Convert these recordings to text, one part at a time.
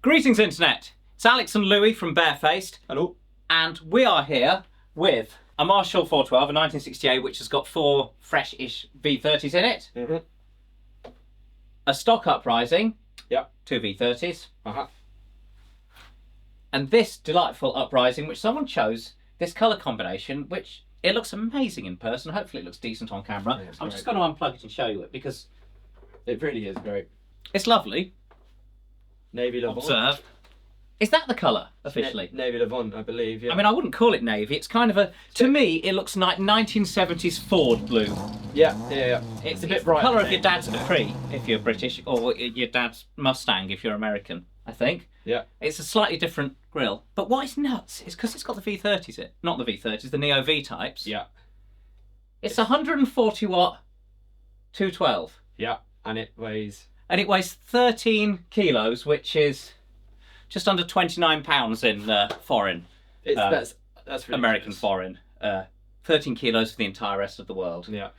Greetings, Internet. It's Alex and Louis from Barefaced. Hello. And we are here with a Marshall 412, a 1968, which has got 4 fresh-ish V30s in it. Mm-hmm. A stock Uprising. Yep. 2 V30s. Uh-huh. And this delightful Uprising, which someone chose, this colour combination, which it looks amazing in person. Hopefully it looks decent on camera. Yeah, I'm just going to unplug it and show you it because it really is great. it's lovely. Navy Levant. Observe. Is that the colour, officially? Navy Levant, I believe, yeah. I mean, I wouldn't call it navy. It's kind of a... To me, it looks like 1970s Ford blue. Yeah. It's a bit the bright. colour of your dad's Capri, if you're British, or your dad's Mustang, if you're American, I think. Yeah. It's a slightly different grille. But what is nuts is because it's got the V30s in. Not the V30s, the Neo V-types. Yeah. It's 140 watt 212. Yeah, and it weighs... And it weighs 13 kilos, which is just under 29 pounds in foreign. That's ridiculous. American foreign. 13 kilos for the entire rest of the world. Yeah.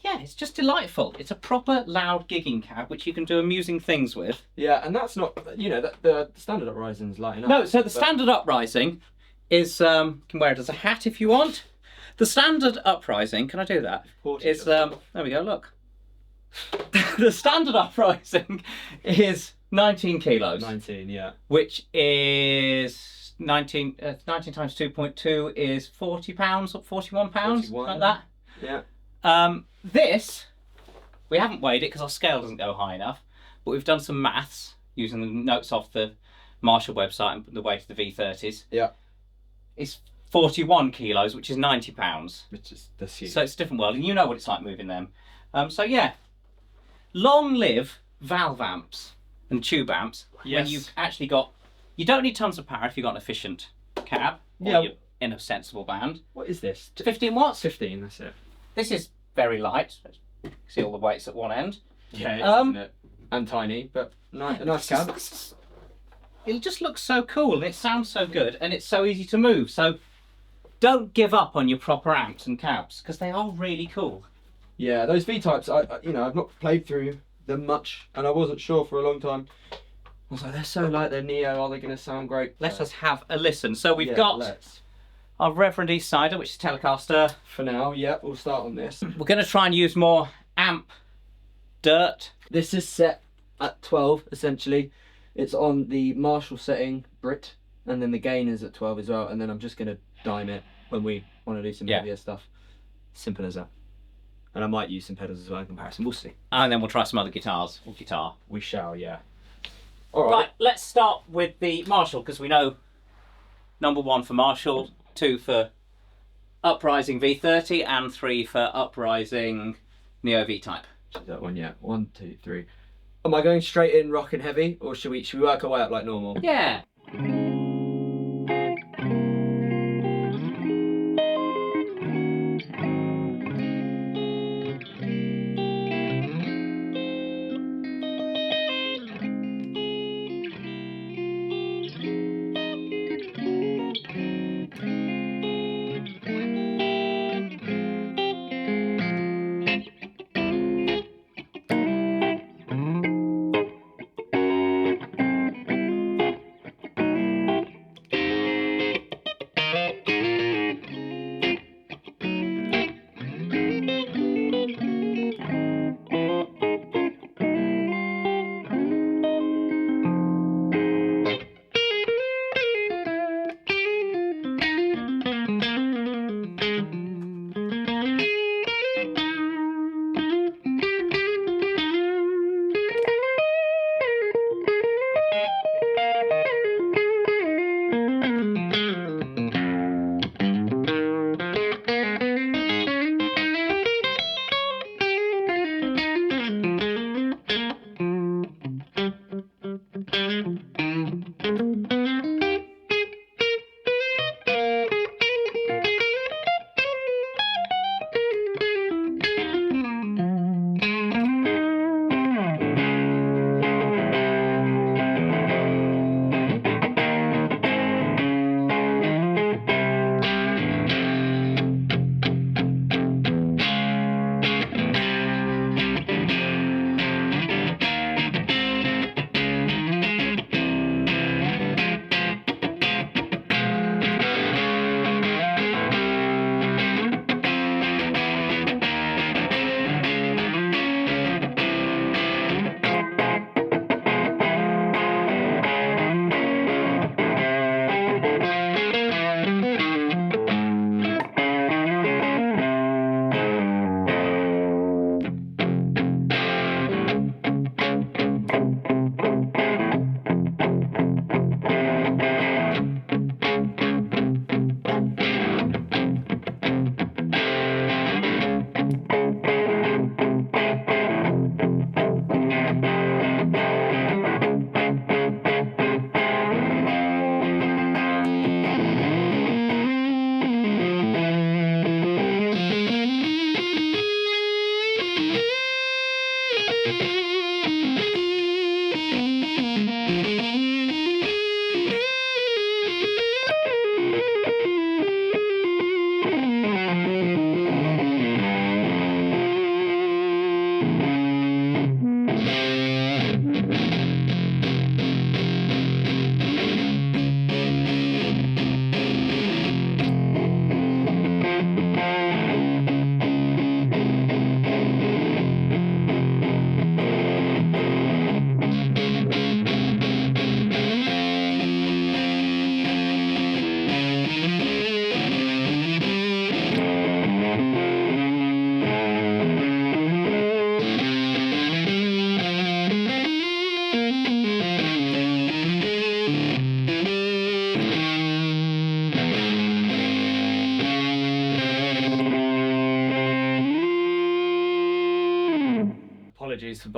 Yeah, it's just delightful. It's a proper loud gigging cab, which you can do amusing things with. Yeah, and that's not, you know, the standard Uprising's light enough. No, so the standard Uprising is, you can wear it as a hat if you want. The standard Uprising, can I do that? Is, there we go, look. The standard Uprising is 19 kilos. 19, yeah. Which is 19 times 2.2 is 40 pounds or 41 pounds, 41, like that. Yeah. This, we haven't weighed it because our scale doesn't go high enough, but we've done some maths using the notes off the Marshall website and the weight of the V30s. Yeah. It's 41 kilos, which is 90 pounds. Which is the huge. So it's a different world, and you know what it's like moving them. So yeah, long live valve amps and tube amps. Yes. When you've actually got, you don't need tons of power if you've got an efficient cab, or Yeah. you're in a sensible band. What is this? 15 watts. 15, that's it. This is very light. See all the weights at one end. Yeah, isn't it? And tiny, but a nice cab. It just looks so cool, and it sounds so good, and it's so easy to move. So don't give up on your proper amps and cabs, because they are really cool. Yeah, those V-types, I've not played through them much, and I wasn't sure for a long time. I was like, they're so light, they're Neo, are they going to sound great? Let us have a listen. So we've got our Reverend East Sider, which is Telecaster. For now, yeah, we'll start on this. We're going to try and use more amp dirt. This is set at 12, essentially. It's on the Marshall setting, Brit, and then the gain is at 12 as well, and then I'm just going to dime it when we want to do some heavier stuff. Simple as that. And I might use some pedals as well in comparison, we'll see. And then we'll try some other guitars, or guitar. We shall, yeah. All Right, let's start with the Marshall, because we know number 1 for Marshall, 2 for Uprising V30, and 3 for Uprising Neo V-type. That one, yeah. 1, 2, 3. Am I going straight in rock and heavy, or should we work our way up like normal? Yeah.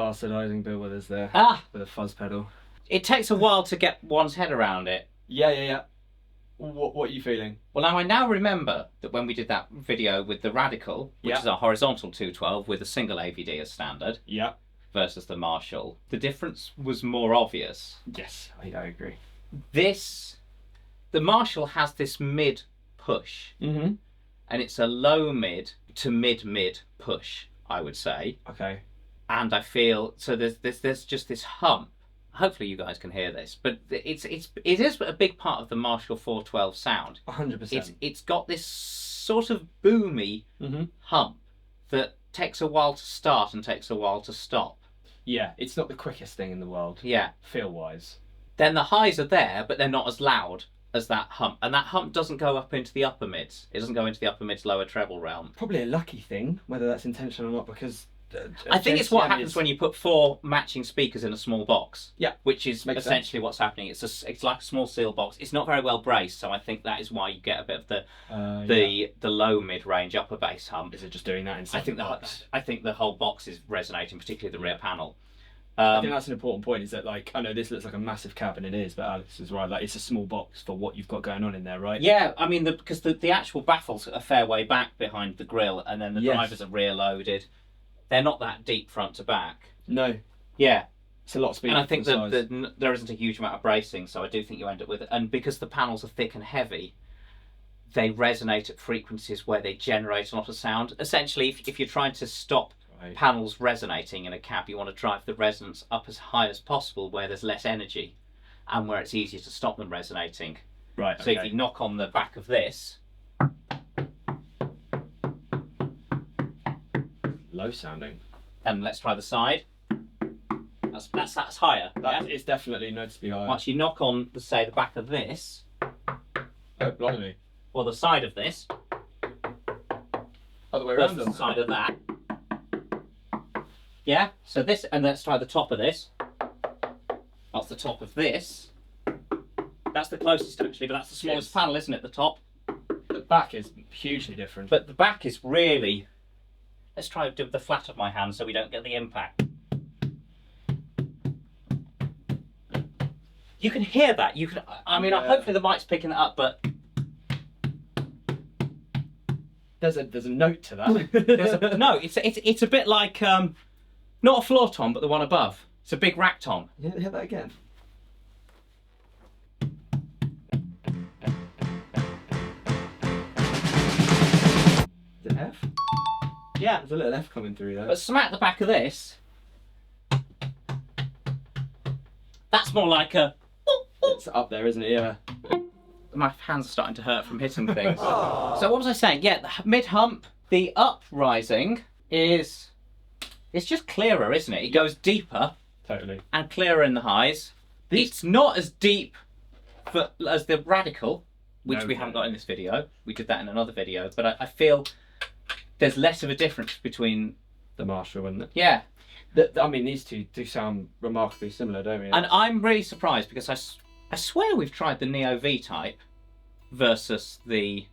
bastardising Bill Withers there with a fuzz pedal. It takes a while to get one's head around it. Yeah. What are you feeling? Well, I now remember that when we did that video with the Radical, which is a horizontal 212 with a single AVD as standard, versus the Marshall, the difference was more obvious. Yes, I agree. The Marshall has this mid push, and it's a low mid to mid push, I would say. Okay. And I feel so. There's just this hump. Hopefully you guys can hear this, but it is a big part of the Marshall 412 sound. 100%. It's got this sort of boomy hump that takes a while to start and takes a while to stop. Yeah, it's not the quickest thing in the world. Yeah. Feel-wise. Then the highs are there, but they're not as loud as that hump. And that hump doesn't go up into the upper mids. It doesn't go into the upper mids, lower treble realm. Probably a lucky thing, whether that's intentional or not, because... I think it's what happens when you put 4 matching speakers in a small box. Yeah. Which is essentially what's happening. It's like a small seal box. It's not very well braced, so I think that is why you get a bit of the low mid-range upper bass hump. Is it just doing that inside the box? I think the whole box is resonating, particularly the rear panel. I think that's an important point, is that, like, I know this looks like a massive cab, and it is, but Alex is right, like, it's a small box for what you've got going on in there, right? Yeah, I mean, because the actual baffles are a fair way back behind the grille, and then the drivers are rear loaded. They're not that deep front to back. No. Yeah. It's a lot of speed. And I think that there isn't a huge amount of bracing, so I do think you end up with it. And because the panels are thick and heavy, they resonate at frequencies where they generate a lot of sound. Essentially, if you're trying to stop panels resonating in a cab, you want to drive the resonance up as high as possible where there's less energy and where it's easier to stop them resonating. Right. So if you knock on the back of this... Low sounding. And let's try the side. That's higher. That is definitely noticeably higher. Once you knock on, say, the back of this. Oh, blimey. Or the side of this. Other way around. The side of that. Yeah. So this, and let's try the top of this. That's the top of this. That's the closest actually, but that's the smallest panel, isn't it? The top. The back is hugely different. But the back is really. Let's try to do the flat of my hand so we don't get the impact. You can hear that. You can. I mean, hopefully the mic's picking it up, but there's a note to that. No, it's a bit like not a floor tom, but the one above. It's a big rack tom. Hear that again. Is it F? Yeah. There's a little F coming through there. But smack the back of this. That's more like a... It's up there, isn't it? Yeah. My hands are starting to hurt from hitting things. So what was I saying? Yeah, the mid-hump, the Uprising is... It's just clearer, isn't it? It goes deeper. Totally. And clearer in the highs. It's not as deep as the Radical, which we haven't got in this video. We did that in another video. But I feel there's less of a difference between... the Marshall and the... Yeah. I mean, these two do sound remarkably similar, don't we? And I'm really surprised because I swear we've tried the Neo V-Type versus the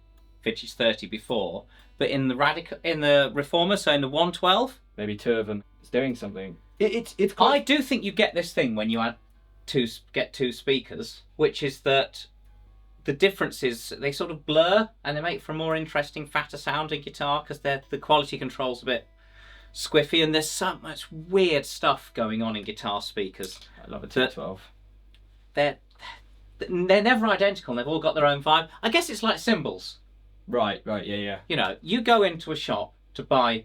Vintage 30 before, but in the Reformer, so in the 112, maybe 2 of them, it's doing something. I do think you get this thing when you get 2 speakers, which is that the differences, they sort of blur and they make for a more interesting, fatter sounding guitar because the quality control's a bit squiffy, and there's so much weird stuff going on in guitar speakers. I love a 212. They're never identical, and they've all got their own vibe. I guess it's like cymbals. Right, yeah. You know, you go into a shop to buy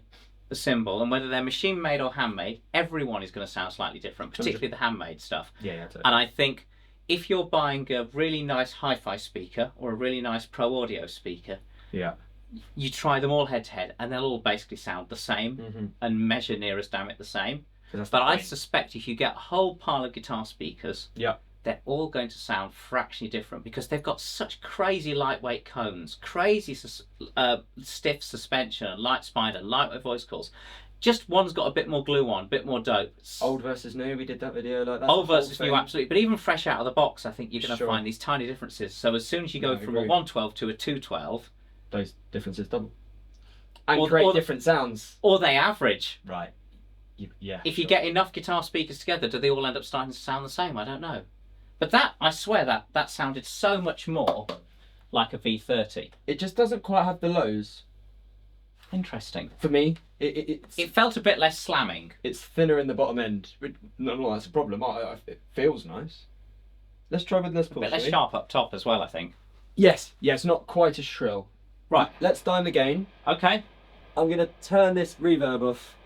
a cymbal, and whether they're machine made or handmade, everyone is going to sound slightly different, particularly the handmade stuff. Yeah, totally. And I think if you're buying a really nice hi-fi speaker or a really nice pro audio speaker, you try them all head to head, and they'll all basically sound the same and measure near as damn it the same. But I suspect if you get a whole pile of guitar speakers, they're all going to sound fractionally different because they've got such crazy lightweight cones, crazy stiff suspension, light spider, lightweight voice calls. Just one's got a bit more glue on, a bit more dope. Old versus new, we did that video like that. Old versus new, absolutely. But even fresh out of the box, I think you're going to find these tiny differences. So as soon as you go from a 112 to a 212... those differences double. And create different sounds. Or they average. Right. Yeah. If you get enough guitar speakers together, do they all end up starting to sound the same? I don't know. But that, I swear that sounded so much more like a V30. It just doesn't quite have the lows. Interesting. For me, it felt a bit less slamming. It's thinner in the bottom end. No, that's a problem. It feels nice. Let's try with Les Paul. A bit less sharp up top as well, I think. Yes, it's not quite as shrill. Right. Let's dime again. Okay. I'm going to turn this reverb off.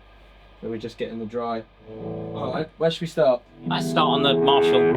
So we just get in the dry. Alright, where should we start? Let's start on the Marshall.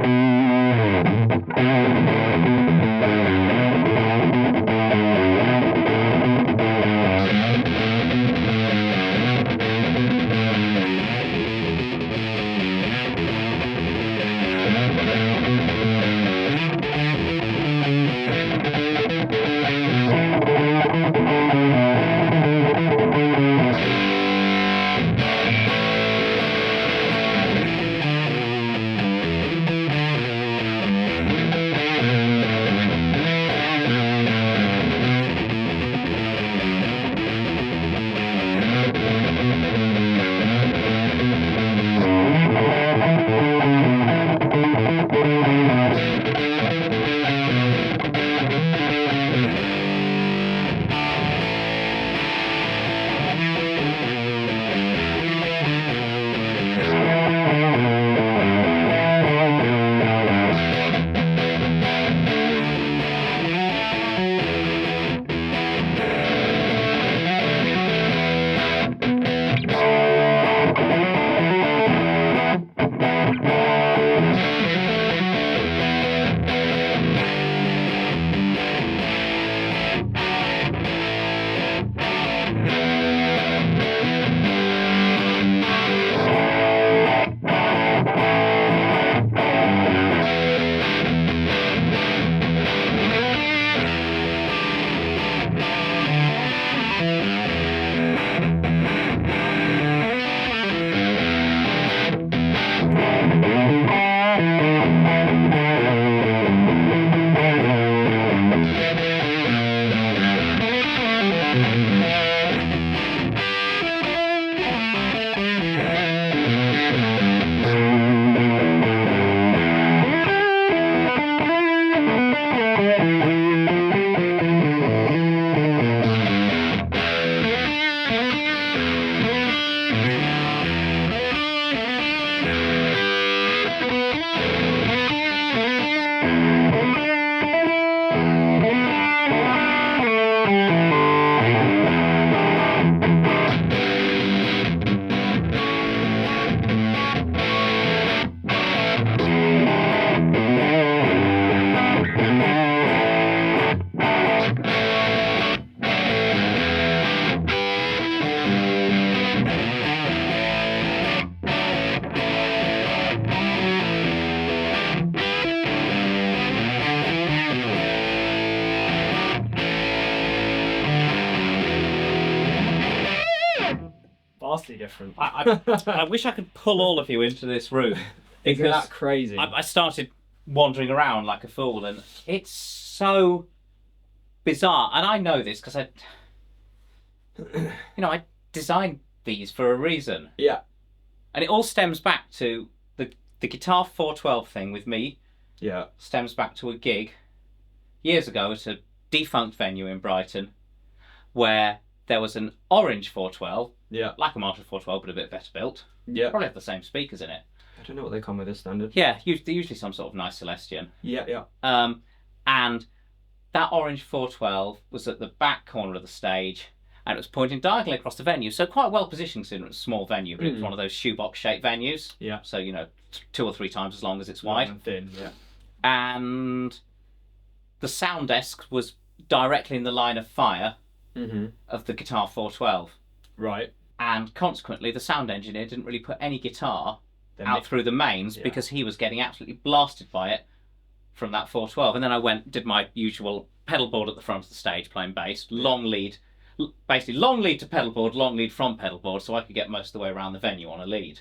Vastly different. I wish I could pull all of you into this room. Isn't that crazy? I started wandering around like a fool, and it's so bizarre. And I know this because I designed these for a reason. Yeah. And it all stems back to the Guitar 412 thing with me. Yeah. Stems back to a gig years ago at a defunct venue in Brighton where there was an orange 412. Yeah. Like a Marshall 412, but a bit better built. Yeah. Probably have the same speakers in it. I don't know what they come with as standard. Yeah, usually some sort of nice Celestion. Yeah, yeah. And that orange 412 was at the back corner of the stage, and it was pointing diagonally across the venue, so quite well positioned considering it was a small venue, but it was one of those shoebox-shaped venues. Yeah. So, 2 or 3 times as long as it's wide. And thin, yeah. And the sound desk was directly in the line of fire of the Guitar 412. Right. And consequently, the sound engineer didn't really put any guitar out through the mains because he was getting absolutely blasted by it from that 412. And then I did my usual pedal board at the front of the stage playing bass, long lead, basically long lead to pedal board, long lead from pedal board, so I could get most of the way around the venue on a lead.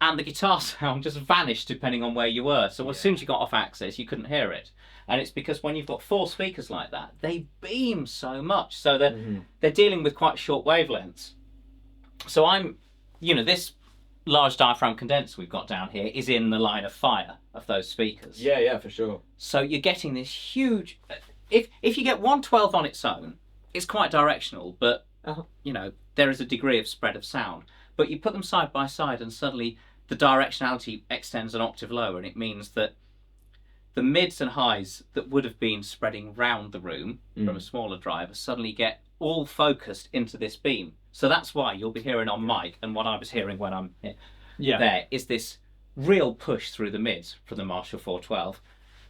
And the guitar sound just vanished depending on where you were. So as soon as you got off axis, you couldn't hear it. And it's because when you've got 4 speakers like that, they beam so much. So they're dealing with quite short wavelengths. So I'm you know, this large diaphragm condenser we've got down here is in the line of fire of those speakers. Yeah, for sure. So you're getting this huge. If you get 112 on its own, it's quite directional, but you know, there is a degree of spread of sound. But you put them side by side, and suddenly the directionality extends an octave lower, and it means that the mids and highs that would have been spreading round the room from a smaller driver suddenly get all focused into this beam. So that's why you'll be hearing on mic, and what I was hearing when I'm here, there is this real push through the mids from the Marshall 412.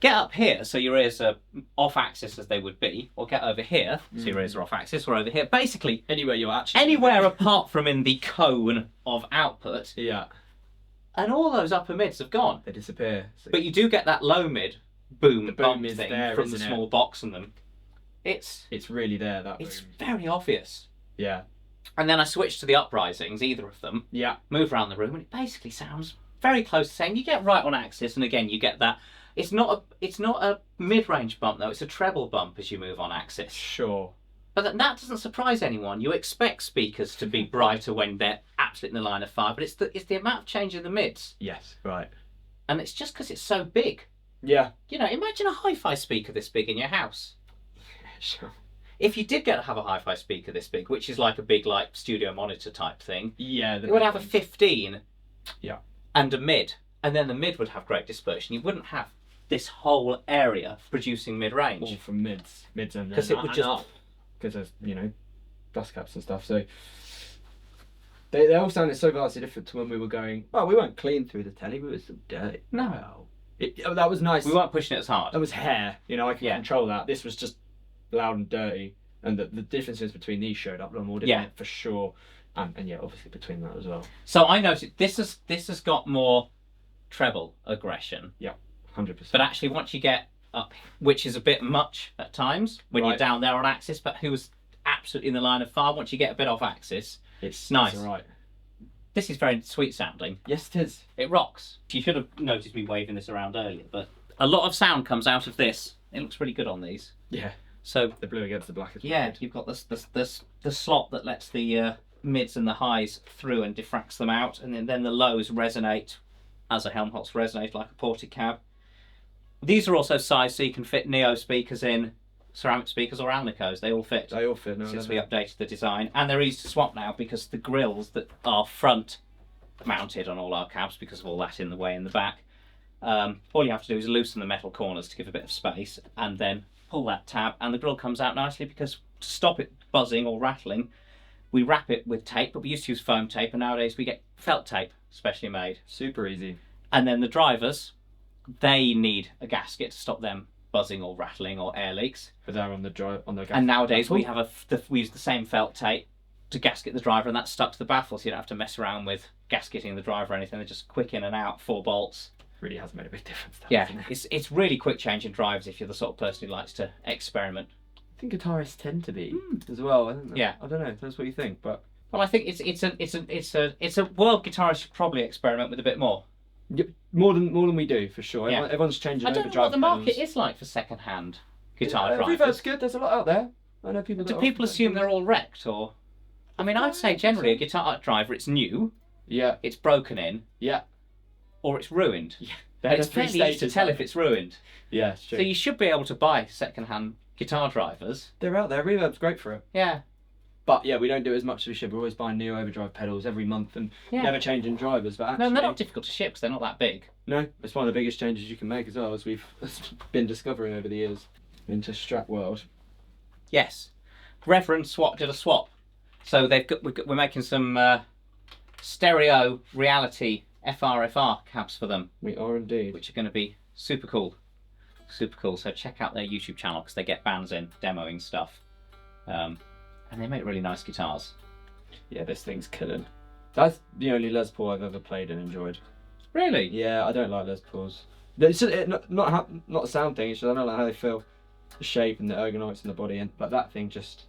Get up here so your ears are off axis as they would be, or get over here so your ears are off axis, or over here. Basically, anywhere you're actually anywhere apart from in the cone of output. Yeah. And all those upper mids have gone. They disappear. So but you do get that low mid boom, bump is thing there, from the small box and them. It's really there, that it's boom. very obvious. Yeah. And then I switched to the Uprisings, either of them. Yeah. Move around the room, and it basically sounds very close to saying you get right on axis, and again you get that. It's not a mid-range bump though. It's a treble bump as you move on axis. Sure. But that doesn't surprise anyone. You expect speakers to be brighter when they're absolutely in the line of fire, but it's the amount of change in the mids. Yes. Right. And it's just because it's so big. Yeah. You know, imagine a hi-fi speaker this big in your house. Sure. If you did get to have a hi-fi speaker this big, which is like a big like studio monitor type thing, yeah, it would have a 15 yeah, and a mid, and then the mid would have great dispersion. You wouldn't have this whole area producing mid-range. all from mids and because it would just up because there's, you know, dust caps and stuff. So they all sounded so vastly different to when we were going. Well, we weren't clean through the telly, we were still dirty. No, that was nice. We weren't pushing it as hard. That was hair, you know. I could control that. This was just loud and dirty, and the differences between these showed up a lot more, didn't it? For sure. And yeah, obviously between that as well. So I noticed this has got more treble aggression. Yeah, 100%. But actually, once you get up, which is a bit much at times when you're down there on axis, but who was absolutely in the line of fire, once you get a bit off axis, it's nice. It's all right. This is very sweet sounding. Yes, it is. It rocks. You should have noticed me waving this around earlier, but a lot of sound comes out of this. It looks really good on these. Yeah. So the blue against the black is you've got the slot that lets the mids and the highs through and diffracts them out, and then the lows resonate as a Helmholtz resonate like a ported cab. These are also sized so you can fit Neo speakers in, ceramic speakers or Alnicos. They all fit. They all fit. No, since we updated the design, and they're easy to swap now because the grills that are front mounted on all our cabs, because of all that in the way in the back. All you have to do is loosen the metal corners to give a bit of space, and then pull that tab, and the grill comes out nicely. Because to stop it buzzing or rattling, we wrap it with tape, but we used to use foam tape, and nowadays we get felt tape, specially made. Super easy. And then the drivers, they need a gasket to stop them buzzing or rattling or air leaks. But they're on the gasket. And nowadays we use the same felt tape to gasket the driver, and that's stuck to the baffle, so you don't have to mess around with gasketing the driver or anything. They're just quick in and out, 4 bolts. Really has made a big difference. Yeah, it's really quick changing drivers if you're the sort of person who likes to experiment. I think guitarists tend to be as well. I don't know. That's what you think, but well, I think it's a world guitarist should probably experiment with a bit more. More than we do, for sure. Yeah. Everyone's changing. I don't know what the market is like for second-hand guitar drivers. Reverb's good. There's a lot out there. I know people. Do people assume they're all wrecked, or? I mean, I'd say generally a guitar driver, it's new. Yeah. It's broken in. Yeah. Or it's ruined. Yeah. It's fairly easy to tell if it's ruined. Yeah, it's true. So you should be able to buy second-hand guitar drivers. They're out there. Reverb's great for it. Yeah. But yeah, we don't do it as much as we should. We're always buying new overdrive pedals every month and never changing drivers. But actually, no, they're not difficult to ship because they're not that big. No, it's one of the biggest changes you can make as well, as we've been discovering over the years into Strat world. Yes, Reverend Swap did a swap, so we're making some stereo reality FRFR cabs for them. We are indeed, which are going to be super cool. Super cool. So check out their YouTube channel because they get bands in demoing stuff. And they make really nice guitars. Yeah, this thing's killing. That's the only Les Paul I've ever played and enjoyed. Really? Yeah, I don't like Les Pauls. It's just, not a sound thing. It's just I don't like how they feel, the shape and the ergonomics in the body. But that thing just.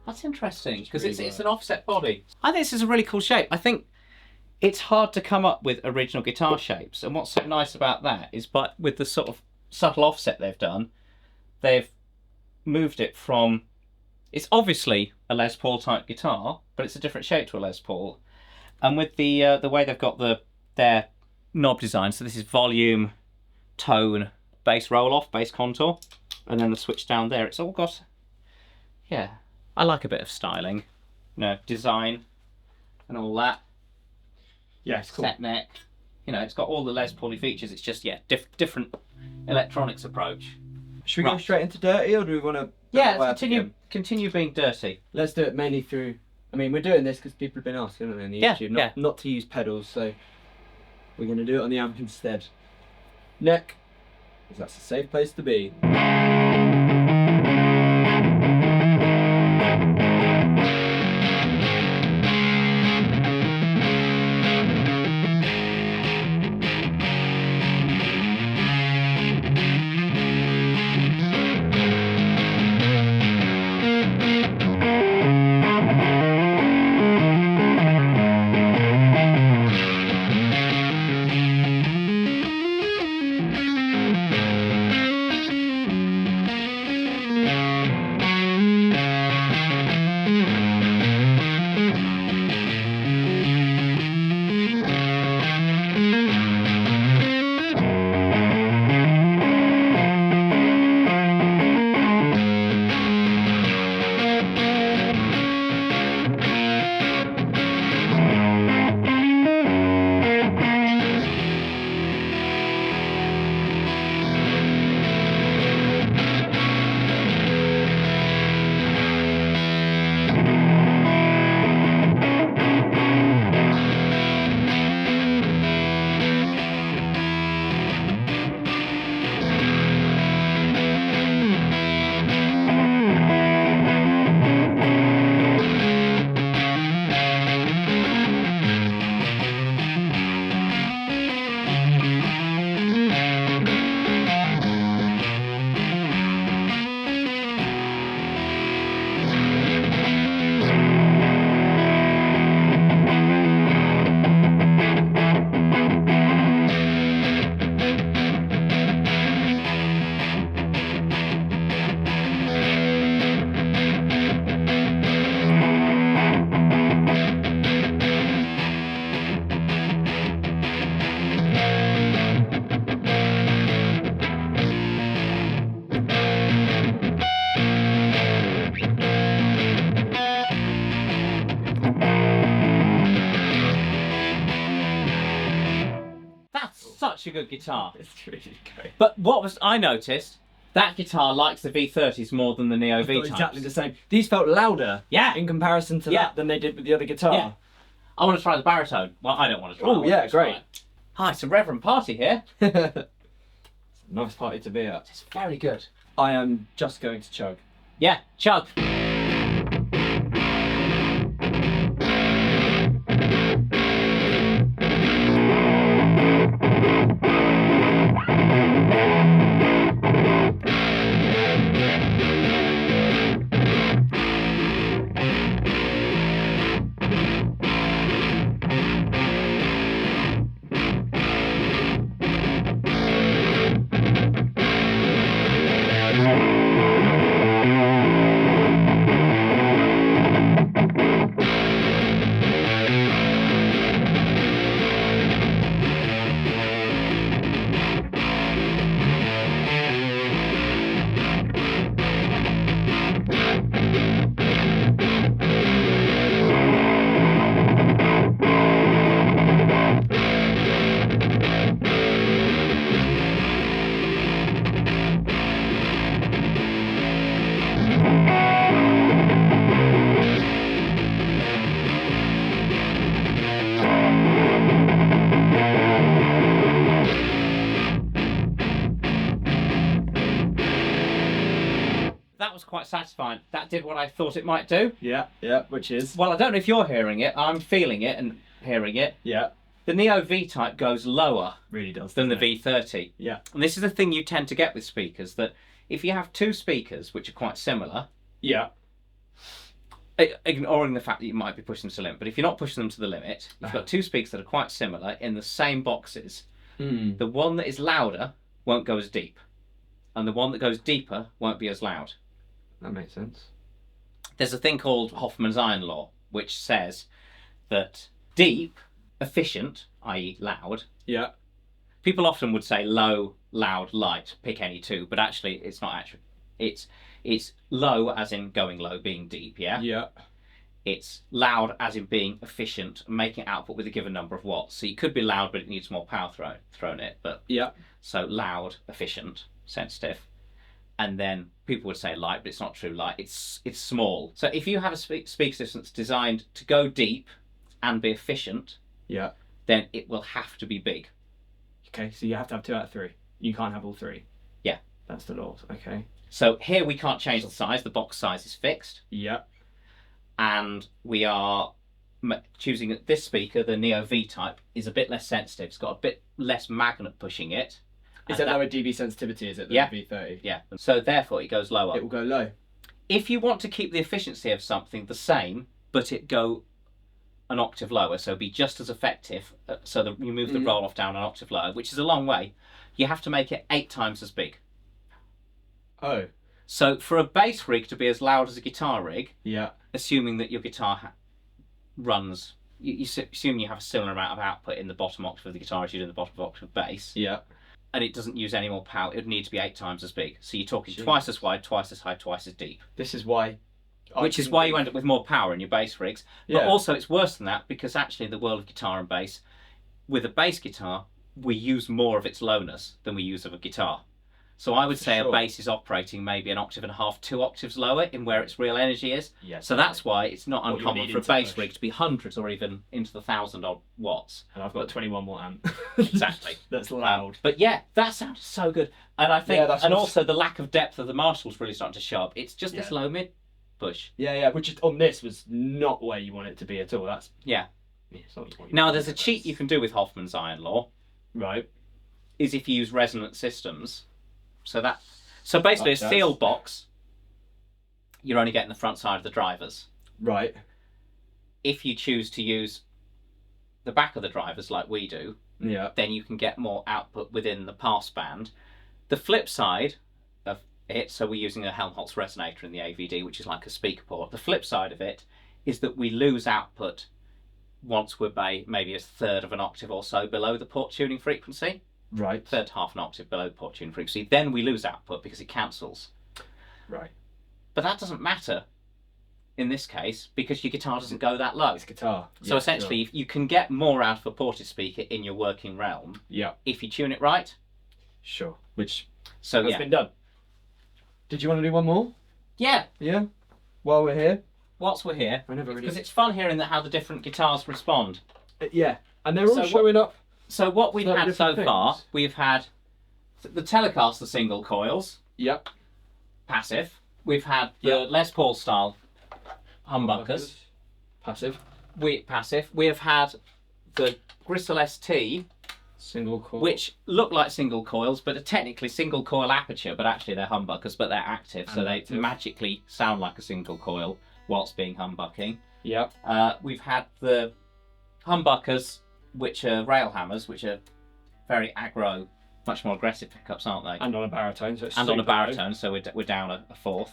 That's interesting because really it's an offset body. I think this is a really cool shape. I think it's hard to come up with original guitar shapes, and what's so nice about that is, but with the sort of subtle offset they've done, they've moved it from. It's obviously a Les Paul type guitar, but it's a different shape to a Les Paul. And with the way they've got their knob design, so this is volume, tone, bass roll-off, bass contour, and then the switch down there. It's all got, yeah, I like a bit of styling, you know, design and all that. Yeah, it's cool. Set neck, you know, it's got all the Les Pauly features. It's just, yeah, different electronics approach. Should we go straight into dirty, or do we want to? Yeah, let's continue being dirty. Let's do it mainly through. I mean, we're doing this because people have been asking on the YouTube not to use pedals, so we're going to do it on the amp instead. Neck, because that's a safe place to be. Such a good guitar. It's really great. But what I noticed, that guitar likes the V30s more than the Neo V types. Exactly the same. These felt louder. Yeah. In comparison to that than they did with the other guitar. Yeah. I want to try the Baritone. Well, I don't want to try. Oh yeah, great. Hi, it's a reverend party here. It's a nice party to be at. It's very good. I am just going to chug. Yeah, chug. Quite satisfying. That did what I thought it might do. Yeah, which is? Well, I don't know if you're hearing it. I'm feeling it and hearing it. Yeah. The Neo V-Type goes lower. Really does. Than the V30. Yeah. And this is the thing you tend to get with speakers, that if you have two speakers which are quite similar. Yeah. Ignoring the fact that you might be pushing them to the limit, but if you're not pushing them to the limit, you've got two speakers that are quite similar in the same boxes. The one that is louder won't go as deep, and the one that goes deeper won't be as loud. That makes sense. There's a thing called Hoffman's iron law, which says that deep, efficient, i.e. loud. Yeah. People often would say low, loud, light, pick any two, but actually it's not actually. It's low as in going low, being deep, yeah? Yeah. It's loud as in being efficient, making output with a given number of watts. So you could be loud, but it needs more power thrown it. But yeah. So loud, efficient, sensitive. And then people would say light, but it's not true light. It's small. So if you have a speaker system that's designed to go deep and be efficient, yeah, then it will have to be big. Okay, so you have to have 2 out of 3. You can't have all 3. Yeah. That's the law. Okay. So here we can't change the size. The box size is fixed. Yeah. And we are choosing this speaker, the Neo V type, is a bit less sensitive. It's got a bit less magnet pushing it. Is it lower dB sensitivity, is it, than the V30? Yeah. So therefore it goes lower. It will go low. If you want to keep the efficiency of something the same, but it go an octave lower, so be just as effective, so that you move the roll-off down an octave lower, which is a long way, you have to make it 8 times as big. Oh. So for a bass rig to be as loud as a guitar rig, yeah, assuming that your guitar runs, you assume you have a similar amount of output in the bottom octave of the guitar as you do in the bottom octave of bass. Yeah. And it doesn't use any more power. It would need to be 8 times as big. So you're talking twice as wide, twice as high, twice as deep. This is why... Which is why you end up with more power in your bass rigs. But also it's worse than that, because actually in the world of guitar and bass, with a bass guitar, we use more of its lowness than we use of a guitar. So I would say a bass is operating maybe 1.5 octaves, 2 octaves lower in where its real energy is. Yes, so that's why it's not uncommon for a bass rig to be hundreds or even into the 1,000 odd watts. And I've got a 21 watt amp. Exactly. That's loud. But yeah, that sounded so good. And I think, and also the lack of depth of the Marshall's really starting to show up. It's just this low mid push. Yeah, which is, on this was not where you want it to be at all. That's it's not what you now there's a cheat you can do with Hoffman's iron law. Right. Is if you use resonant systems. So basically a sealed box, you're only getting the front side of the drivers. Right. If you choose to use the back of the drivers like we do, then you can get more output within the pass band. The flip side of it, so we're using a Helmholtz resonator in the AVD, which is like a speaker port. The flip side of it is that we lose output once we're maybe a third of an octave or so below the port tuning frequency. Right. Third half an octave below port tuning frequency. Then we lose output because it cancels. Right. But that doesn't matter in this case because your guitar doesn't go that low. It's guitar. So essentially you can get more out of a ported speaker in your working realm if you tune it right. Sure. Which has been done. Did you want to do one more? Yeah. Yeah. While we're here. Whilst we're here. Because really... it's fun hearing how the different guitars respond. Yeah. And they're all showing up. So what we've had so far, we've had the Telecaster single coils. Yep. Passive. We've had the Les Paul style humbuckers. Passive. Passive. We have had the Gristle ST. Single coil. Which look like single coils, but are technically single coil aperture, but actually they're humbuckers, but they're active, so they magically sound like a single coil whilst being humbucking. Yep. We've had the humbuckers, which are rail hammers, which are very aggro, much more aggressive pickups, aren't they? And on a baritone, so so we're down a fourth.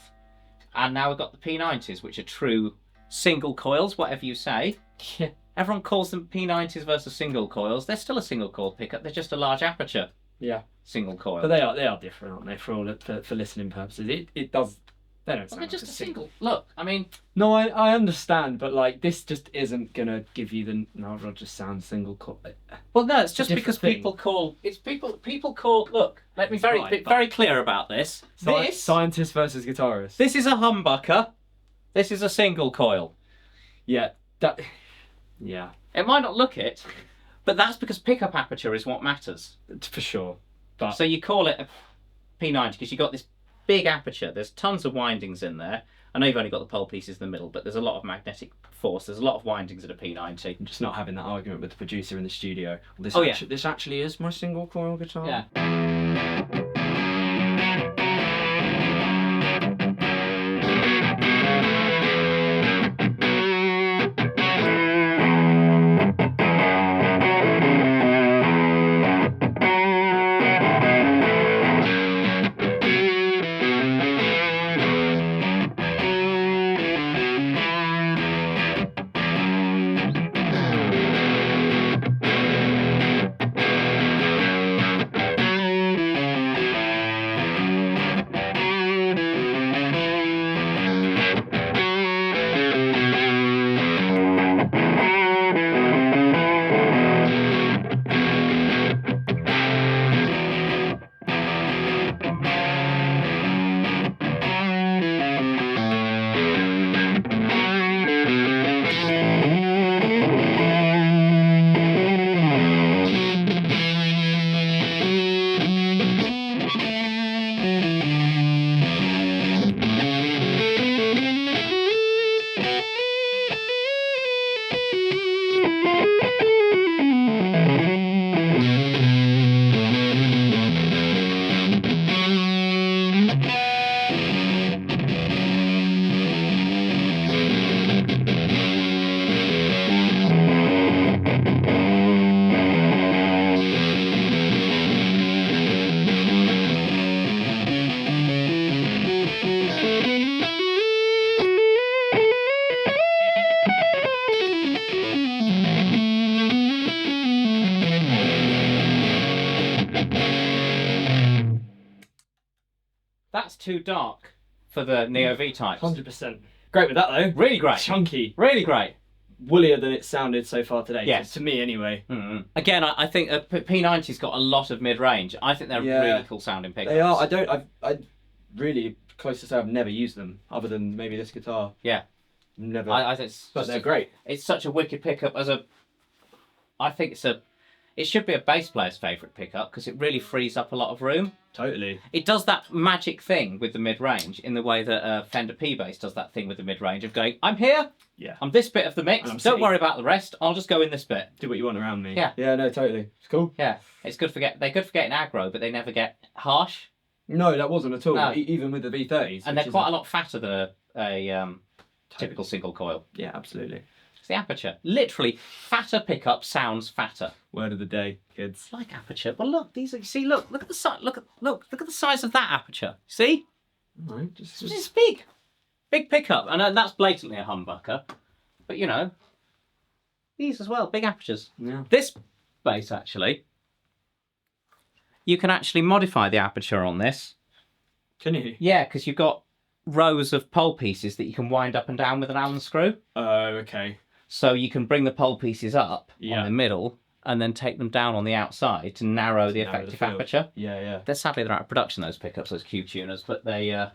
And now we've got the P90s, which are true single coils, whatever you say. Yeah. Everyone calls them P90s versus single coils. They're still a single coil pickup. They're just a large aperture. Yeah. Single coil. But they are different, aren't they? For listening purposes, it does. They don't sound they're just like a single. Look, I mean. No, I understand, but like this just isn't gonna give you the it'll just sound single coil. Well, no, it's just because people call. Look, let me be very clear about this. Scientists versus guitarists. This is a humbucker. This is a single coil. Yeah. Yeah. It might not look it, but that's because pickup aperture is what matters. For sure. But so you call it a P90 because you've got this big aperture. There's tons of windings in there. I know you've only got the pole pieces in the middle, but there's a lot of magnetic force. There's a lot of windings in a P90. I'm just not having that argument with the producer in the studio. This actually is my single coil guitar. Yeah. That's too dark for the Neo V types. 100%. Great with that though. Really great. Chunky. Really great. Woollier than it sounded so far today. Yes. To me anyway. Mm-hmm. Again, I think a P90's got a lot of mid-range. I think they're really cool sounding pickups. They are. I really, close to say I've never used them, other than maybe this guitar. Yeah. Never. I think but they're great. It's such a wicked pickup I think it should be a bass player's favourite pickup because it really frees up a lot of room. Totally. It does that magic thing with the mid-range in the way that Fender P-Bass does that thing with the mid-range of going, I'm here, I'm this bit of the mix, don't worry about the rest, I'll just go in this bit. Do what you want around me. Yeah. Yeah, no, totally. It's cool. Yeah, it's good for they're good for getting aggro, but they never get harsh. No, that wasn't at all, No. Even with the V30s. And they're quite a lot fatter than a typical single coil. Yeah, absolutely. It's the aperture. Literally, fatter pickup sounds fatter. Word of the day, kids. It's like aperture. Well, look, these are, see, look at the size. Look at the size of that aperture. See? All right, just... It's big, big pickup, and that's blatantly a humbucker. But you know, these as well, big apertures. Yeah. This bass actually, you can actually modify the aperture on this. Can you? Yeah, because you've got rows of pole pieces that you can wind up and down with an Allen screw. Oh, okay. So you can bring the pole pieces up Yeah. on the middle and then take them down on the outside to narrow the effective aperture. Yeah, yeah. They're sadly they're out of production, those pickups, those Q tuners, but they That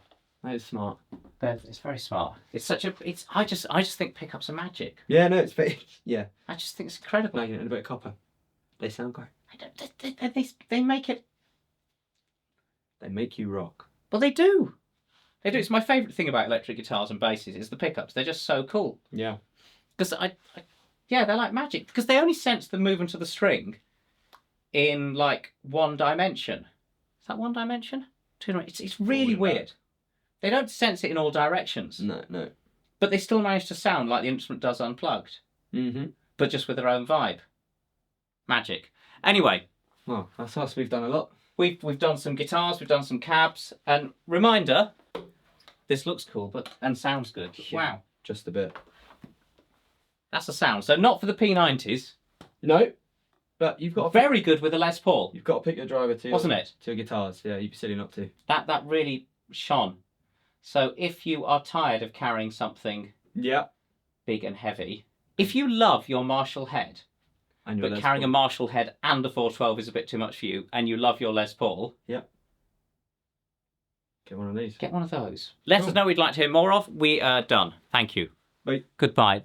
is smart. it's very smart. It's such a I just think pickups are magic. Yeah, no, it's very... Yeah. I just think it's incredible. Like a bit of copper. They sound great. They make it. They make you rock. Well, they do. They do. It's my favourite thing about electric guitars and basses is the pickups. They're just so cool. Yeah. Because yeah, they're like magic. Because they only sense the movement of the string in like one dimension. Is that one dimension? Two dimensions. It's really weird. They don't sense it in all directions. No, no. But they still manage to sound like the instrument does unplugged. Mm-hmm. But just with their own vibe. Magic. Anyway. Well, that's us. We've done a lot. We've done some guitars, we've done some cabs, and reminder, this looks cool and sounds good. Yeah, wow. Just a bit. That's a sound. So not for the P90s. No. But you've got very good with a Les Paul. You've got to pick your driver to wasn't it? To your guitars. Yeah, you'd be silly not to. That really shone. So if you are tired of carrying something big and heavy, if you love your Marshall head, but carrying a Marshall head and a 412 is a bit too much for you, and you love your Les Paul, get one of these. Get one of those. Let us know what you'd like to hear more of. We are done. Thank you. Bye. Goodbye.